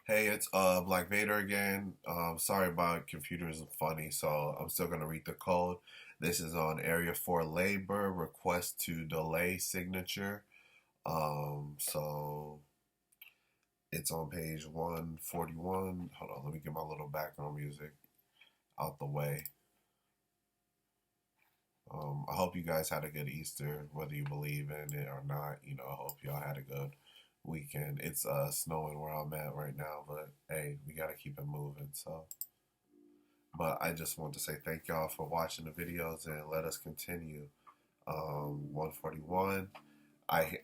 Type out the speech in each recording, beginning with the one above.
Hey, it's Black Vader again. Sorry about computers and funny, so I'm still gonna read the code. This is on Area 4 Labor request to delay signature. So it's on page 141. Hold on, let me get my little background music out the way. I hope you guys had a good Easter, whether you believe in it or not. I hope y'all had a good weekend. It's snowing where I'm at right now, but hey, we gotta keep it moving. But I just want to say thank y'all for watching the videos and let us continue. 141. I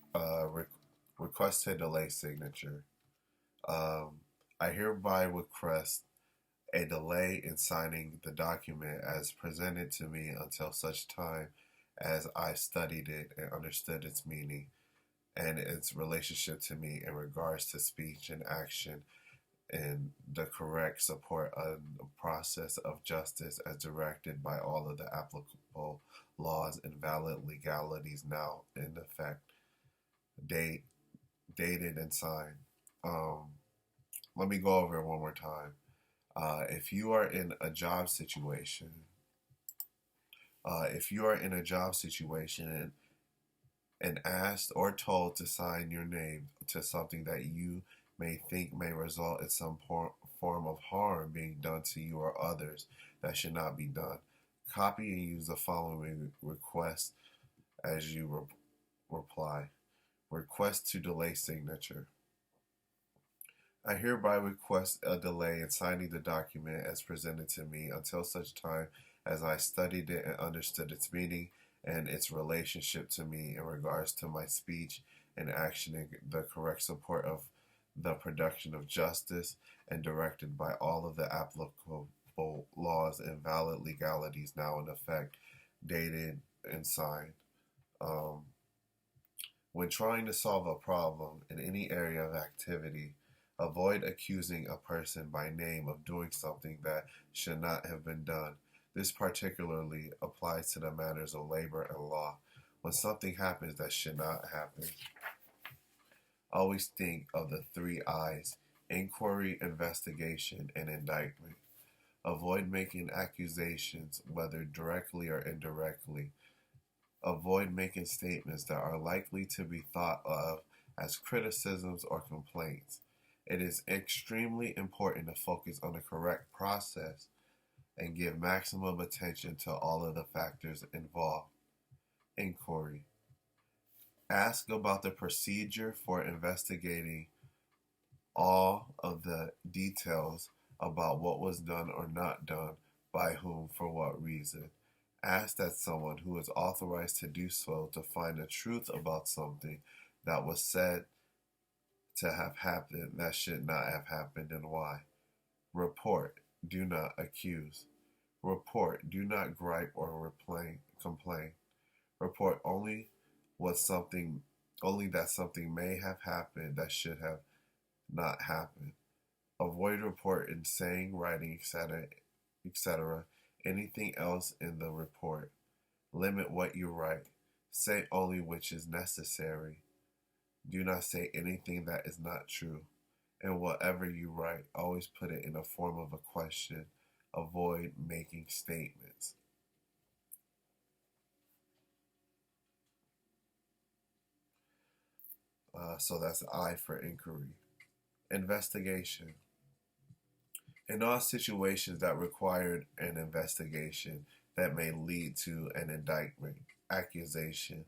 request to delay signature. Um, I hereby request a delay in signing the document as presented to me until such time as I studied it and understood its meaning and its relationship to me in regards to speech and action and the correct support of the process of justice as directed by all of the applicable laws and valid legalities now in effect, dated and signed. Um, Let me go over it one more time. If you are in a job situation, and asked or told to sign your name to something that you may think may result in some form of harm being done to you or others that should not be done, copy and use the following request as you reply. Request to delay signature. I hereby request a delay in signing the document as presented to me until such time as I studied it and understood its meaning and its relationship to me in regards to my speech and action in the correct support of the production of justice and directed by all of the applicable laws and valid legalities now in effect, dated and signed. Um, when trying to solve a problem in any area of activity, avoid accusing a person by name of doing something that should not have been done. This particularly applies to the matters of labor and law. When something happens that should not happen, always think of the three I's: inquiry, investigation, and indictment. Avoid making accusations, whether directly or indirectly. Avoid making statements that are likely to be thought of as criticisms or complaints. It is extremely important to focus on the correct process and give maximum attention to all of the factors involved. Inquiry. Ask about the procedure for investigating all of the details about what was done or not done, by whom, for what reason. Ask that someone who is authorized to do so to find the truth about something that was said to have happened that should not have happened and why. Report, do not accuse. Report, do not gripe or complain. Report only that something may have happened that should have not happened. Avoid reporting, saying, writing, etc. Anything else in the report. Limit what you write. Say only which is necessary. Do not say anything that is not true. And whatever you write, always put it in a form of a question. Avoid making statements. So that's I for inquiry. Investigation. In all situations that required an investigation that may lead to an indictment, accusation,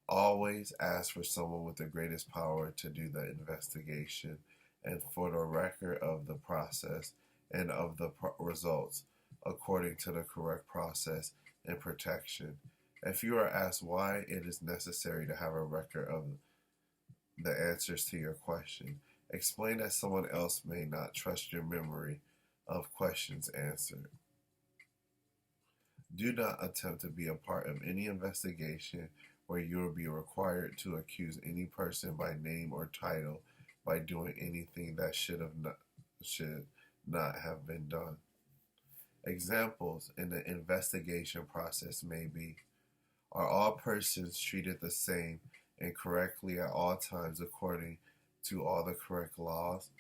always ask for someone with the greatest power to do the investigation and for the record of the process and of the results according to the correct process and protection. If you are asked why it is necessary to have a record of the answers to your question, explain that someone else may not trust your memory of questions answered. Do not attempt to be a part of any investigation where you will be required to accuse any person by name or title by doing anything that should not have been done. Examples in the investigation process may be: are all persons treated the same and correctly at all times according to all the correct laws?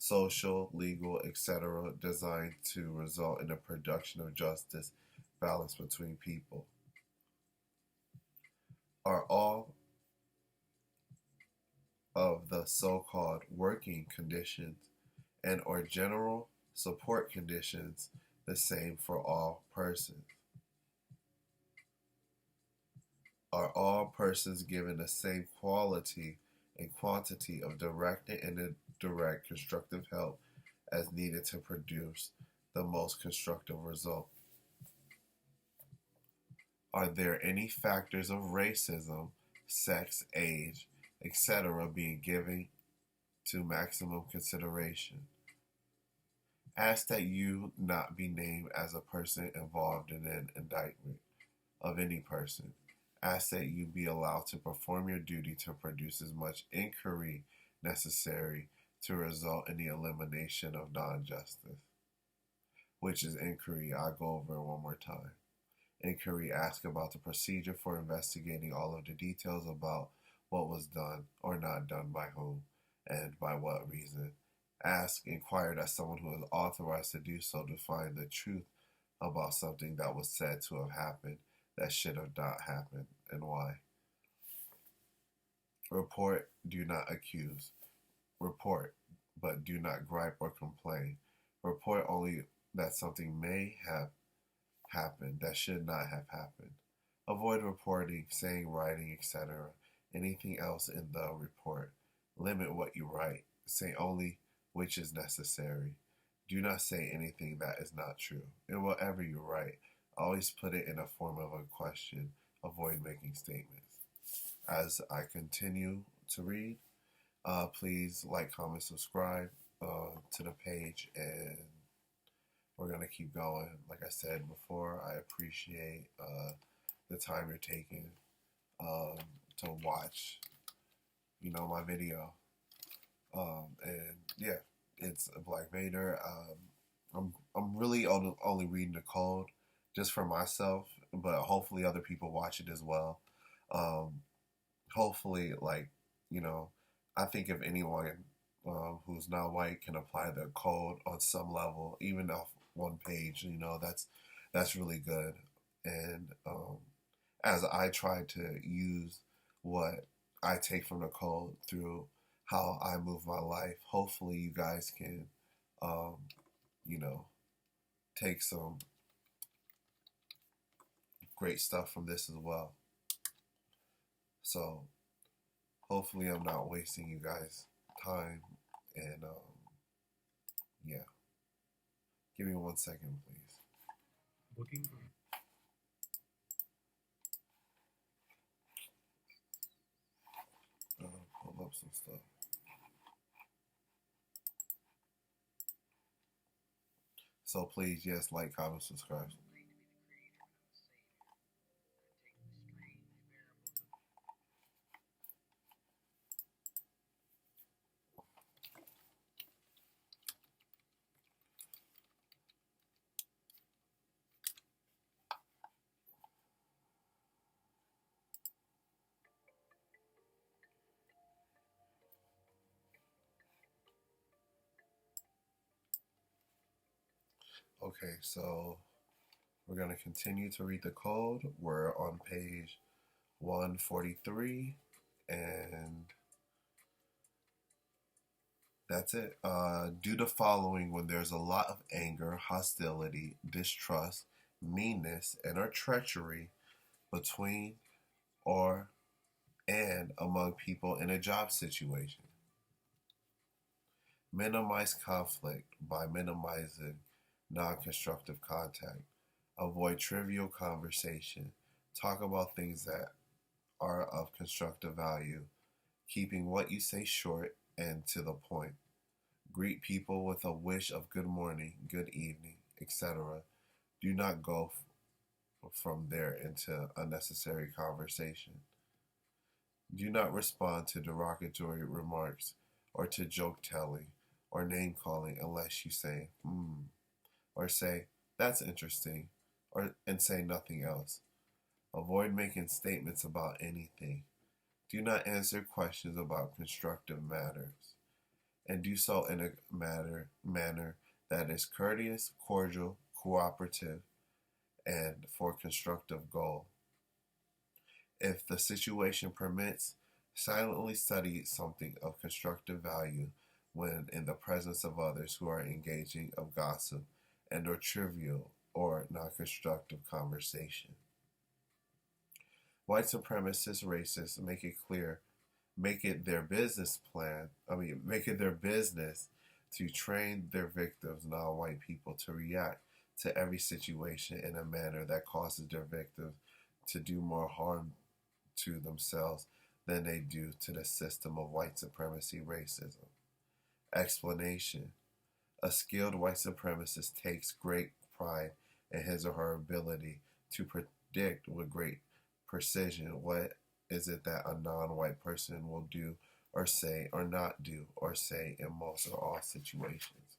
social, legal, etc., designed to result in a production of justice, balance between people. Are all of the so-called working conditions and or general support conditions the same for all persons? Are all persons given the same quality and quantity of direct and indirect constructive help as needed to produce the most constructive result? Are there any factors of racism, sex, age, etc. being given to maximum consideration? Ask that you not be named as a person involved in an indictment of any person. Ask that you be allowed to perform your duty to produce as much inquiry necessary to result in the elimination of non-justice. Which is inquiry. I'll go over it one more time. Inquiry asks about the procedure for investigating all of the details about what was done or not done by whom and by what reason. Ask, inquired as someone who is authorized to do so to find the truth about something that was said to have happened that should have not happened and why. Report, do not accuse. Report, but do not gripe or complain. Report only that something may have happened that should not have happened. Avoid reporting, saying, writing, etc. Anything else in the report. Limit what you write. Say only which is necessary. Do not say anything that is not true. In whatever you write, always put it in a form of a question. Avoid making statements. As I continue to read, please like, comment, subscribe to the page, and we're going to keep going. Like I said before, I appreciate the time you're taking to watch, my video. And yeah, it's a Black Vader. I'm really only reading the code just for myself, but hopefully other people watch it as well. Hopefully, I think if anyone who's not white can apply the code on some level, even off one page, that's really good. And as I try to use what I take from the code through how I move my life, hopefully you guys can, take some great stuff from this as well. So hopefully I'm not wasting you guys' time. And yeah, give me 1 second, please. Looking for. Pull up some stuff. So please, yes, like, comment, subscribe. Okay, so we're going to continue to read the code. We're on page 143, and that's it. Do the following when there's a lot of anger, hostility, distrust, meanness, and or treachery between or and among people in a job situation. Minimize conflict by minimizing non-constructive contact. Avoid trivial conversation. Talk about things that are of constructive value, keeping what you say short and to the point. Greet people with a wish of good morning, good evening, etc. Do not go from there into unnecessary conversation. Do not respond to derogatory remarks or to joke telling or name calling unless you say, or say, that's interesting, and say nothing else. Avoid making statements about anything. Do not answer questions about constructive matters. and do so in a manner that is courteous, cordial, cooperative, and for constructive goal. If the situation permits, silently study something of constructive value when in the presence of others who are engaging of gossip and or trivial or non-constructive conversation. White supremacist racists make it their business make it their business to train their victims, non-white people, to react to every situation in a manner that causes their victims to do more harm to themselves than they do to the system of white supremacy racism. Explanation. A skilled white supremacist takes great pride in his or her ability to predict with great precision what is it that a non-white person will do or say or not do or say in most or all situations.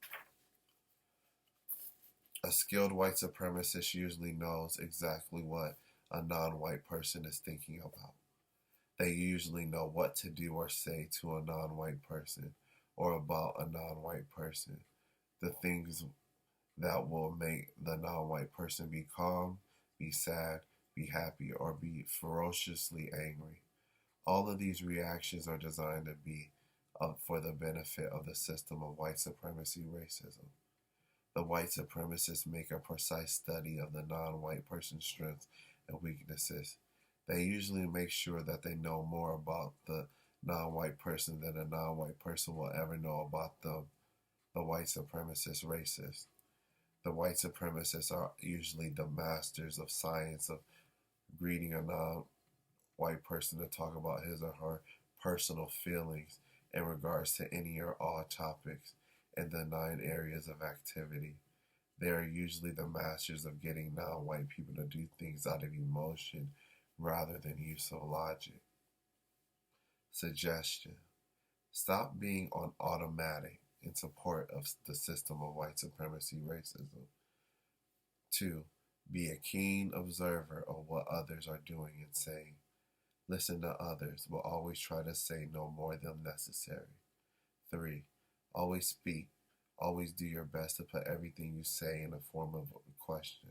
A skilled white supremacist usually knows exactly what a non-white person is thinking about. They usually know what to do or say to a non-white person or about a non-white person. The things that will make the non-white person be calm, be sad, be happy, or be ferociously angry. All of these reactions are designed to be for the benefit of the system of white supremacy racism. The white supremacists make a precise study of the non-white person's strengths and weaknesses. They usually make sure that they know more about the non-white person than a non-white person will ever know about them, the white supremacist racists. The white supremacists are usually the masters of science of greeting a non-white person to talk about his or her personal feelings in regards to any or all topics in the 9 areas of activity. They are usually the masters of getting non-white people to do things out of emotion rather than use of logic. Suggestion. Stop being on automatic in support of the system of white supremacy racism. 2. Be a keen observer of what others are doing and saying. Listen to others, but always try to say no more than necessary. 3. Always speak. Always do your best to put everything you say in the form of a question.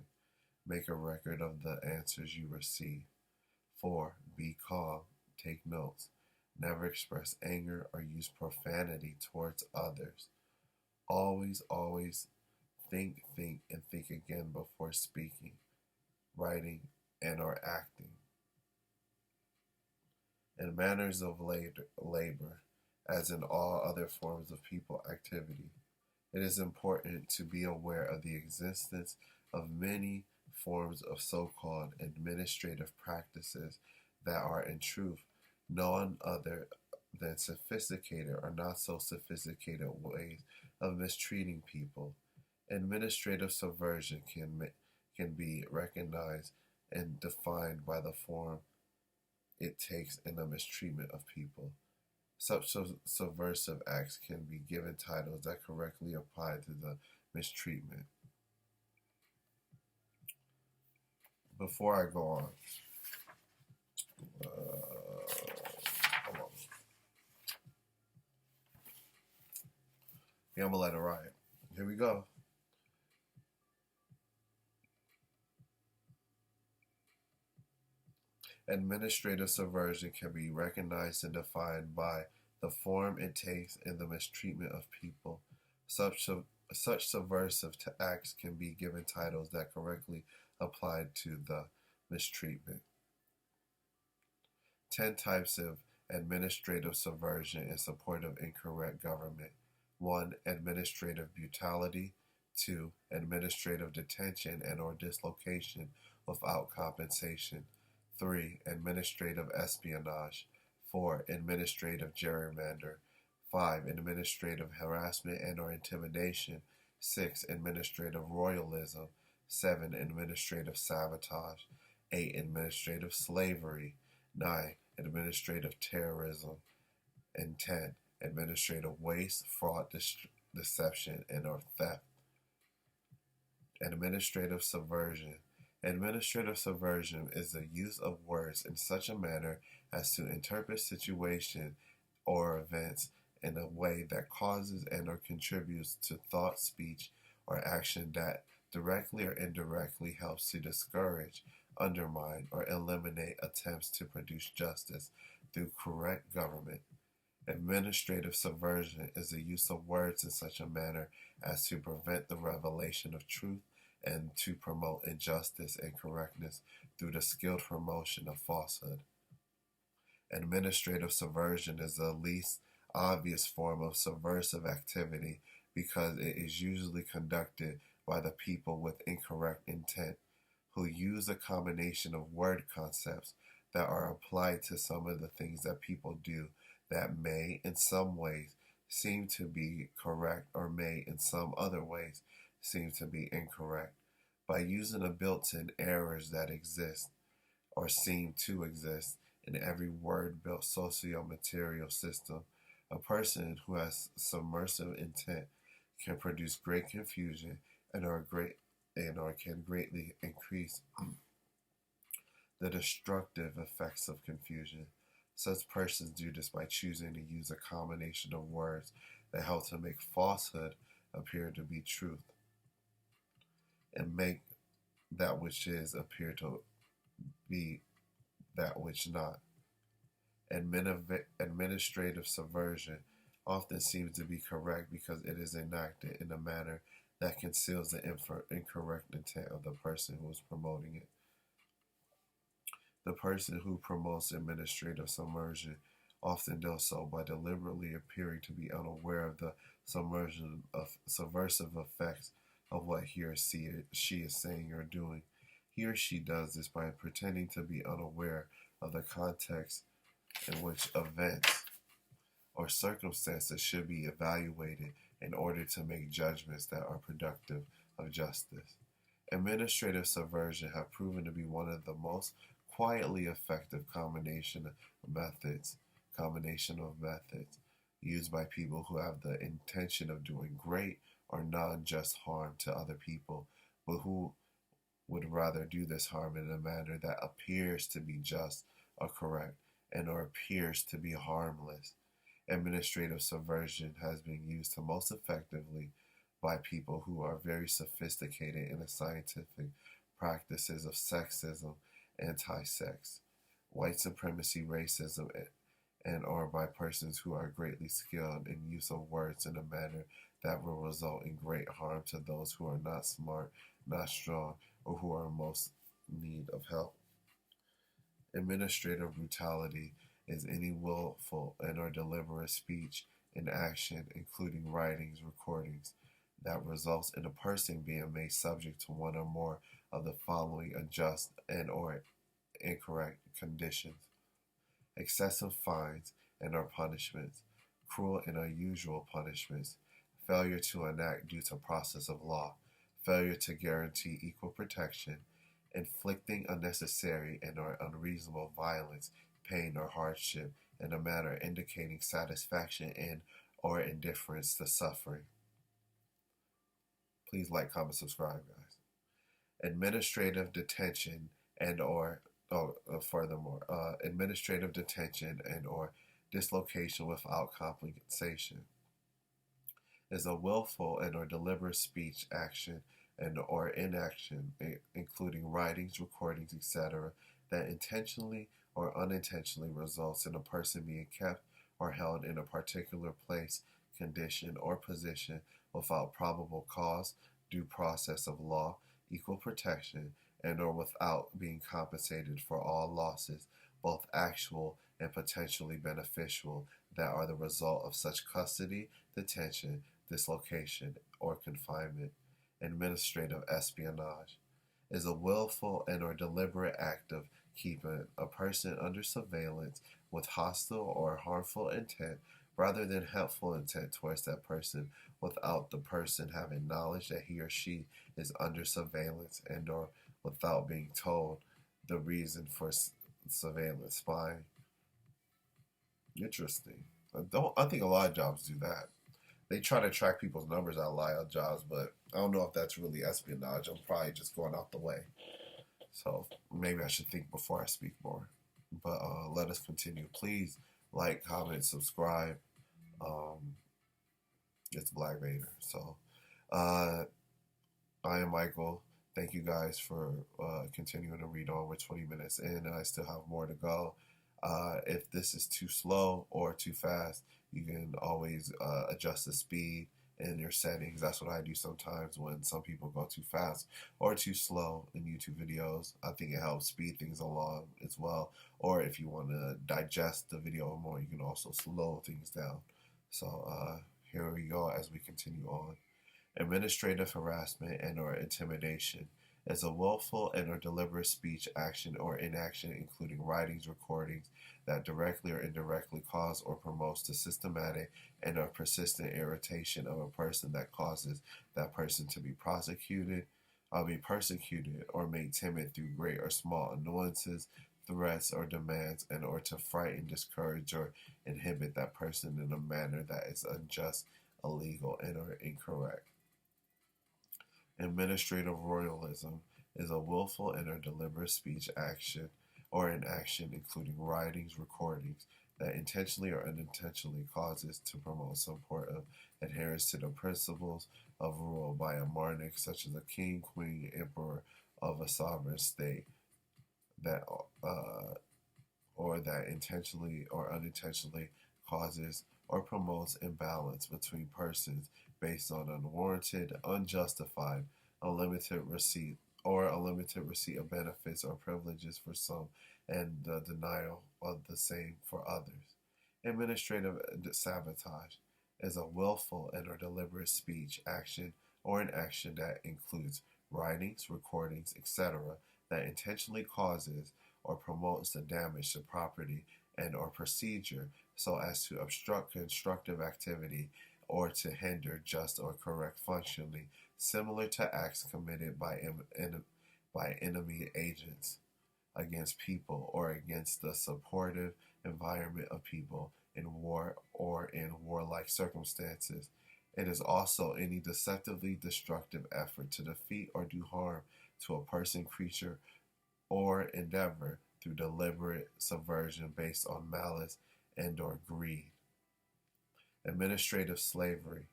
Make a record of the answers you receive. 4. Be calm. Take notes. Never express anger or use profanity towards others. Always think, and think again before speaking, writing, and or acting. In manners of labor, as in all other forms of people activity, it is important to be aware of the existence of many forms of so-called administrative practices that are in truth none other than sophisticated or not so sophisticated ways of mistreating people. Administrative subversion can be recognized and defined by the form it takes in the mistreatment of people. Such subversive acts can be given titles that correctly apply to the mistreatment. Before I go on, hold on. Yeah, I'm gonna let it ride. Here we go. Administrative subversion can be recognized and defined by the form it takes in the mistreatment of people. Such subversive acts can be given titles that correctly apply to the mistreatment. 10 types of administrative subversion in support of incorrect government. 1. Administrative brutality. 2. Administrative detention and or dislocation without compensation. 3. Administrative espionage. 4. Administrative gerrymander. 5. Administrative harassment and or intimidation. 6. Administrative royalism. 7. Administrative sabotage. 8. Administrative slavery. 9. Administrative terrorism. And 10. Administrative waste, fraud, deception, and or theft. Administrative subversion. Administrative subversion is the use of words in such a manner as to interpret situations or events in a way that causes and or contributes to thought, speech, or action that directly or indirectly helps to discourage, undermine, or eliminate attempts to produce justice through correct government. Administrative subversion is the use of words in such a manner as to prevent the revelation of truth and to promote injustice and correctness through the skilled promotion of falsehood. Administrative subversion is the least obvious form of subversive activity because it is usually conducted by the people with incorrect intent, who use a combination of word concepts that are applied to some of the things that people do that may, in some ways, seem to be correct or may, in some other ways, seem to be incorrect. By using the built-in errors that exist or seem to exist in every word-built socio-material system, a person who has submersive intent can produce great confusion and or can greatly increase the destructive effects of confusion. Such persons do this by choosing to use a combination of words that help to make falsehood appear to be truth and make that which is appear to be that which not. Administrative subversion often seems to be correct because it is enacted in a manner that conceals the incorrect intent of the person who is promoting it. The person who promotes administrative subversion often does so by deliberately appearing to be unaware of the subversive effects of what he or she is saying or doing. He or she does this by pretending to be unaware of the context in which events or circumstances should be evaluated in order to make judgments that are productive of justice. Administrative subversion have proven to be one of the most quietly effective combination of methods used by people who have the intention of doing great or non-just harm to other people, but who would rather do this harm in a manner that appears to be just or correct and or appears to be harmless. Administrative subversion has been used most effectively by people who are very sophisticated in the scientific practices of sexism, anti-sex, white supremacy, racism, and or by persons who are greatly skilled in use of words in a manner that will result in great harm to those who are not smart, not strong, or who are in most need of help. Administrative brutality is any willful and or deliberate speech and action, including writings, recordings, that results in a person being made subject to one or more of the following unjust and or incorrect conditions: excessive fines and or punishments, cruel and unusual punishments, failure to enact due to process of law, failure to guarantee equal protection, inflicting unnecessary and or unreasonable violence, pain, or hardship in a manner indicating satisfaction in or indifference to suffering. Please like, comment, subscribe, guys. Administrative detention and or administrative detention and or dislocation without compensation is a willful and or deliberate speech, action, and or inaction, including writings, recordings, etc., that intentionally or unintentionally results in a person being kept or held in a particular place, condition, or position without probable cause, due process of law, equal protection, and or without being compensated for all losses, both actual and potentially beneficial, that are the result of such custody, detention, dislocation, or confinement. Administrative espionage is a willful and or deliberate act of keeping a person under surveillance with hostile or harmful intent rather than helpful intent towards that person without the person having knowledge that he or she is under surveillance and or without being told the reason for surveillance spying. Interesting. I think a lot of jobs do that. They try to track people's numbers out of a lot of jobs, but I don't know if that's really espionage. I'm probably just going out the way. So maybe I should think before I speak more. But let us continue. Please like, comment, subscribe. Um, it's Black Vader. So, uh, I am Michael. Thank you guys for continuing to read on. We're 20 minutes in, and I still have more to go. If this is too slow or too fast, you can always adjust the speed in your settings. That's what I do sometimes when some people go too fast or too slow in YouTube videos. I think it helps speed things along as well. Or if you want to digest the video more, you can also slow things down. So here we go as we continue on. Administrative harassment and or intimidation is a willful and or deliberate speech, action, or inaction, including writings, recordings, that directly or indirectly cause or promotes the systematic and or persistent irritation of a person that causes that person to be persecuted, or made timid through great or small annoyances, threats, or demands, and or to frighten, discourage, or inhibit that person in a manner that is unjust, illegal, and or incorrect. Administrative royalism is a willful and or deliberate speech, action, or inaction, including writings, recordings, that intentionally or unintentionally causes to promote some sort of adherence to the principles of rule by a monarch, such as a king, queen, emperor of a sovereign state, that or that intentionally or unintentionally causes or promotes imbalance between persons based on unwarranted, unjustified, unlimited receipt of benefits or privileges for some and the denial of the same for others. Administrative sabotage is a willful and or deliberate speech, action, or an action that includes writings, recordings, etc., that intentionally causes or promotes the damage to property and or procedure so as to obstruct constructive activity or to hinder just or correct functioning, similar to acts committed by enemy agents against people or against the supportive environment of people in war or in warlike circumstances. It is also any deceptively destructive effort to defeat or do harm to a person, creature, or endeavor through deliberate subversion based on malice and or greed. Administrative slavery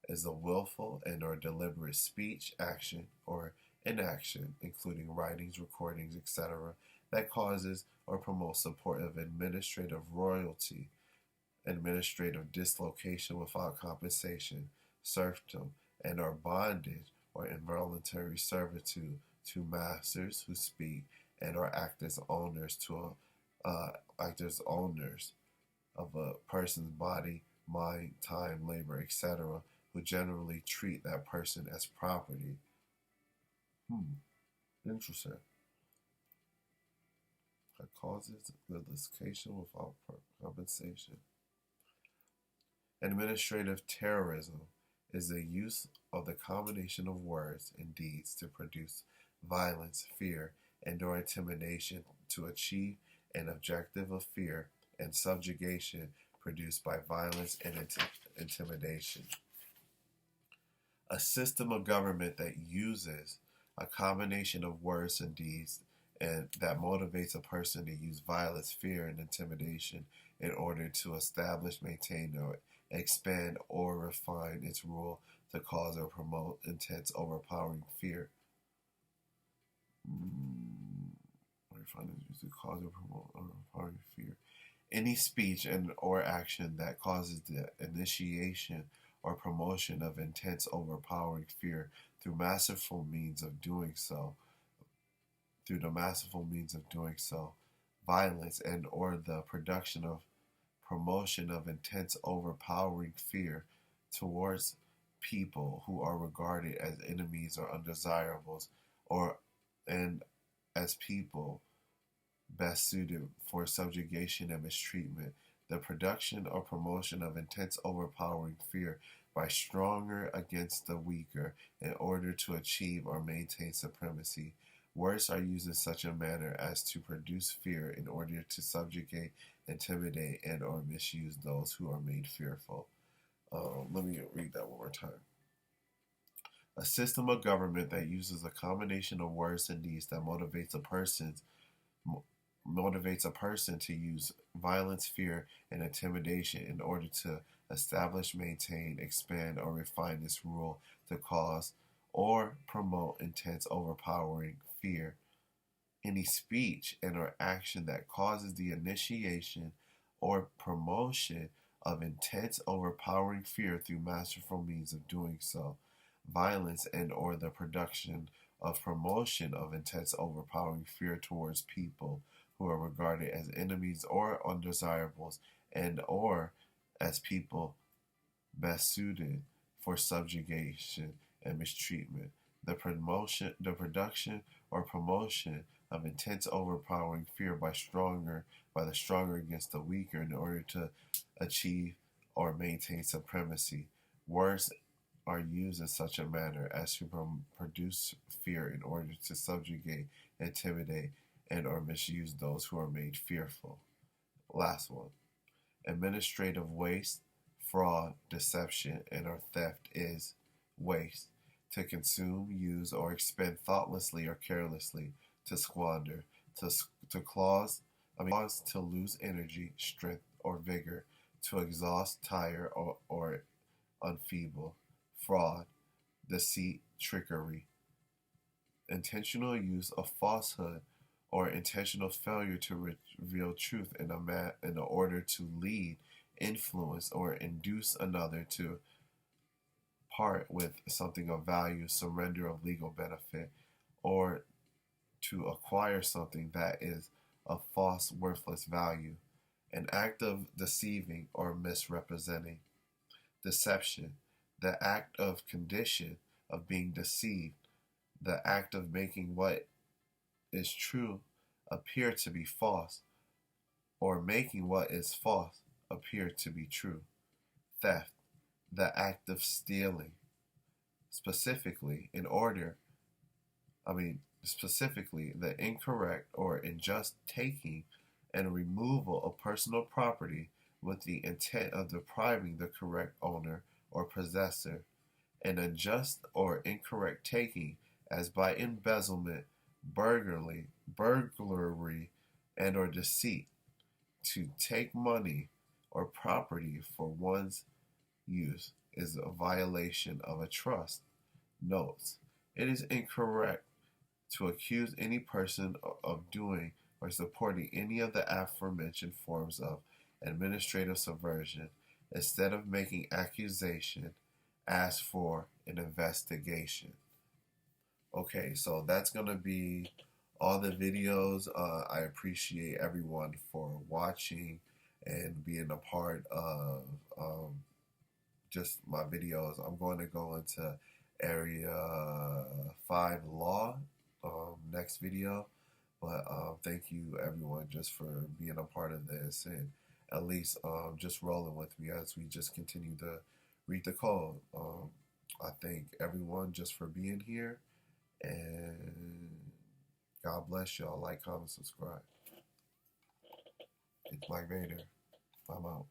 is a willful and or deliberate speech, action, or inaction, including writings, recordings, etc., that causes or promotes support of administrative royalty, administrative dislocation without compensation, serfdom, and or bondage or involuntary servitude to masters who speak and or act as owners of a person's body, mind, time, labor, etc., who generally treat that person as property. Interesting. That causes the dislocation without compensation. Administrative terrorism is the use of the combination of words and deeds to produce violence, fear, and or intimidation to achieve an objective of fear and subjugation produced by violence and intimidation. A system of government that uses a combination of words and deeds and that motivates a person to use violence, fear, and intimidation in order to establish, maintain, or expand or refine its rule to cause or promote intense, overpowering fear. To cause or promote overpowering fear. Any speech and or action that causes the initiation or promotion of intense, overpowering fear through the masterful means of doing so, violence and or the production of promotion of intense, overpowering fear towards people who are regarded as enemies or undesirables, and as people best suited for subjugation and mistreatment, the production or promotion of intense, overpowering fear by stronger against the weaker in order to achieve or maintain supremacy. Words are used in such a manner as to produce fear in order to subjugate, intimidate, and or misuse those who are made fearful. Let me read that one more time. A system of government that uses a combination of words and deeds that motivates a person to use violence, fear, and intimidation in order to establish, maintain, expand, or refine this rule to cause or promote intense, overpowering fear. Any speech and or action that causes the initiation or promotion of intense, overpowering fear through masterful means of doing so. Violence and or the production of promotion of intense, overpowering fear towards people who are regarded as enemies or undesirables, and or as people best suited for subjugation and mistreatment. The production or promotion of intense, overpowering fear by the stronger against the weaker in order to achieve or maintain supremacy. Words are used in such a manner as to produce fear in order to subjugate, intimidate, and or misuse those who are made fearful. Last one. Administrative waste, fraud, deception, and or theft is waste. To consume, use, or expend thoughtlessly or carelessly, to squander, to cause to lose energy, strength, or vigor, to exhaust, tire, or unfeeble. Fraud, deceit, trickery. Intentional use of falsehood or intentional failure to reveal truth in order to lead, influence, or induce another to part with something of value, surrender of legal benefit, or to acquire something that is of false, worthless value. An act of deceiving or misrepresenting. Deception, the act of condition of being deceived, the act of making what is true appear to be false, or making what is false appear to be true. Theft, the act of stealing, specifically the incorrect or unjust taking and removal of personal property with the intent of depriving the correct owner or possessor. An unjust or incorrect taking, as by embezzlement, burglary, and or deceit, to take money or property for one's use, is a violation of a trust. Notes: it is incorrect to accuse any person of doing or supporting any of the aforementioned forms of administrative subversion. Instead of making accusation, ask for an investigation. Okay, so that's going to be all the videos. I appreciate everyone for watching and being a part of just my videos. I'm going to go into Area 5 Law next video. But thank you, everyone, just for being a part of this and at least just rolling with me as we just continue to read the code. I thank everyone just for being here. And God bless y'all. Like, comment, subscribe. It's Mike Vader. I'm out.